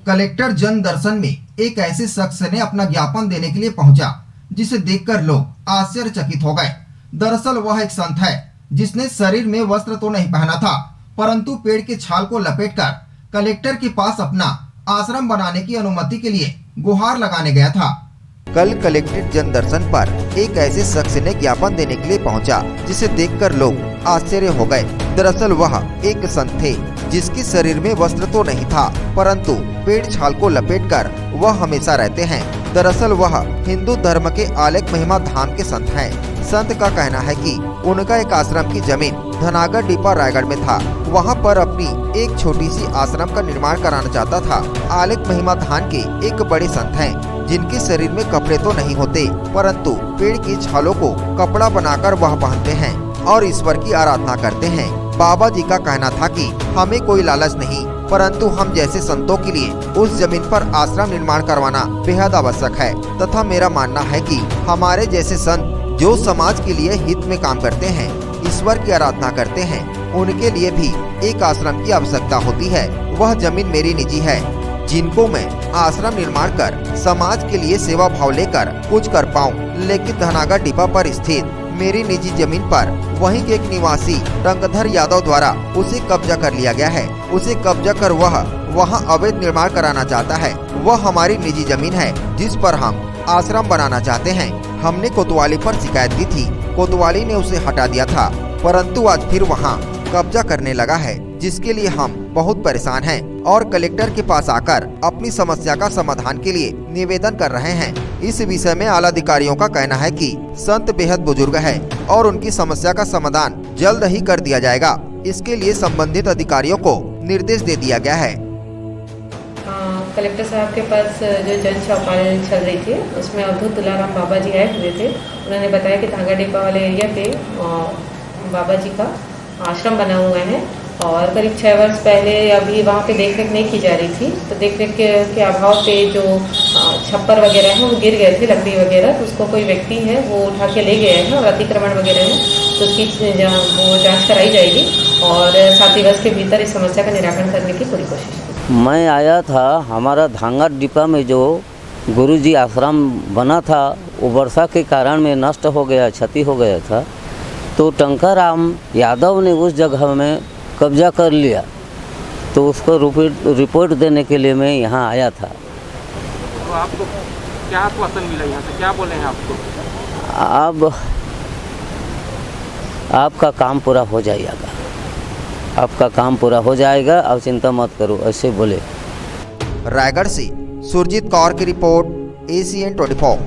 Collector जन दर्शन में एक ऐसे शख्स ने अपना ज्ञापन देने के लिए पहुंचा, जिसे देखकर लोग आश्चर्यचकित हो गए। दरअसल वह एक संत है जिसने शरीर में वस्त्र तो नहीं पहना था, परंतु पेड़ के छाल को लपेटकर कलेक्टर के पास अपना आश्रम बनाने की अनुमति के लिए गुहार लगाने गया था। कल कलेक्ट्रेट जन दर्शन पर एक ऐसे शख्स ने ज्ञापन देने के लिए पहुंचा, जिसे देखकर लोग आश्चर्य हो गए। दरअसल वह एक संत थे जिसके शरीर में वस्त्र तो नहीं था, परंतु पेड़ छाल को लपेटकर वह हमेशा रहते हैं। दरअसल वह हिंदू धर्म के आलेख महिमा धाम के संत हैं। संत का कहना है कि उनका एक आश्रम की जमीन धनागढ़ डिपा रायगढ़ में था। वहां पर अपनी एक छोटी सी आश्रम का निर्माण कराना चाहता था। आलेख महिमा धाम के एक बड़े संत हैं जिनके शरीर में कपड़े तो नहीं होते, परंतु पेड़ की छालों को कपड़ा बनाकर वह पहनते हैं और ईश्वर की आराधना करते हैं। बाबा जी का कहना था कि हमें कोई लालच नहीं, परंतु हम जैसे संतों के लिए उस जमीन पर आश्रम निर्माण करवाना बेहद आवश्यक है तथा मेरा मानना है कि हमारे जैसे संत जो समाज के लिए हित में काम करते हैं, ईश्वर की आराधना करते हैं, उनके लिए भी एक आश्रम की आवश्यकता होती है। वह जमीन मेरी निजी है, जिनको मैं आश्रम निर्माण कर समाज के लिए सेवा भाव लेकर कुछ कर पाऊं। लेकिन धनागढ़ डिपा पर स्थित मेरी निजी जमीन पर वहीं के एक निवासी रंगधर यादव द्वारा उसे कब्जा कर लिया गया है। उसे कब्जा कर वह वहां अवैध निर्माण कराना चाहता है। वह हमारी निजी जमीन है जिस पर हम आश्रम बनाना चाहते हैं। हमने कोतवाली पर शिकायत की थी, कोतवाली ने उसे हटा दिया था, परंतु आज फिर वहां कब्जा करने लगा है, जिसके लिए हम बहुत परेशान हैं और कलेक्टर के पास आकर अपनी समस्या का समाधान के लिए निवेदन कर रहे हैं। इस विषय में आला अधिकारियों का कहना है कि संत बेहद बुजुर्ग है और उनकी समस्या का समाधान जल्द ही कर दिया जाएगा। इसके लिए संबंधित अधिकारियों को निर्देश दे दिया गया है। कलेक्टर साहब के पास जो जन चौपाल चल रही थी उसमें अवधूत तुलाराम बाबा जी आए हुए थे। उन्होंने बताया कि धनागढ़ डिपा वाले एरिया पे बाबा जी का आश्रम बना हुआ है और करीब 6 वर्ष पहले अभी वहाँ पे देख रेख नहीं की जा रही थी, तो देख रेख के अभाव पे जो छप्पर वगैरह है वो गिर गए थे, लकड़ी वगैरह, तो उसको कोई व्यक्ति है वो उठा के ले गया है और अतिक्रमण वगैरह है, तो उसकी वो जांच कराई जाएगी और 7 वर्ष के भीतर इस समस्या का निराकरण करने की पूरी कोशिश की। मैं आया था, हमारा धनागढ़ डिपा में जो गुरुजी आश्रम बना था वो वर्षा के कारण में नष्ट हो गया, क्षति हो गया था, तो टंकाराम यादव ने उस जगह में कब्जा कर लिया, तो उसको रिपोर्ट देने के लिए मैं यहाँ आया था। तो आपको क्या आश्वासन मिला यहाँ से, क्या बोले हैं आपको? अब आपका काम पूरा हो जाएगा, आपका काम पूरा हो जाएगा, अब चिंता मत करो, ऐसे बोले। रायगढ़ से सुरजीत कौर की रिपोर्ट, ACN 24।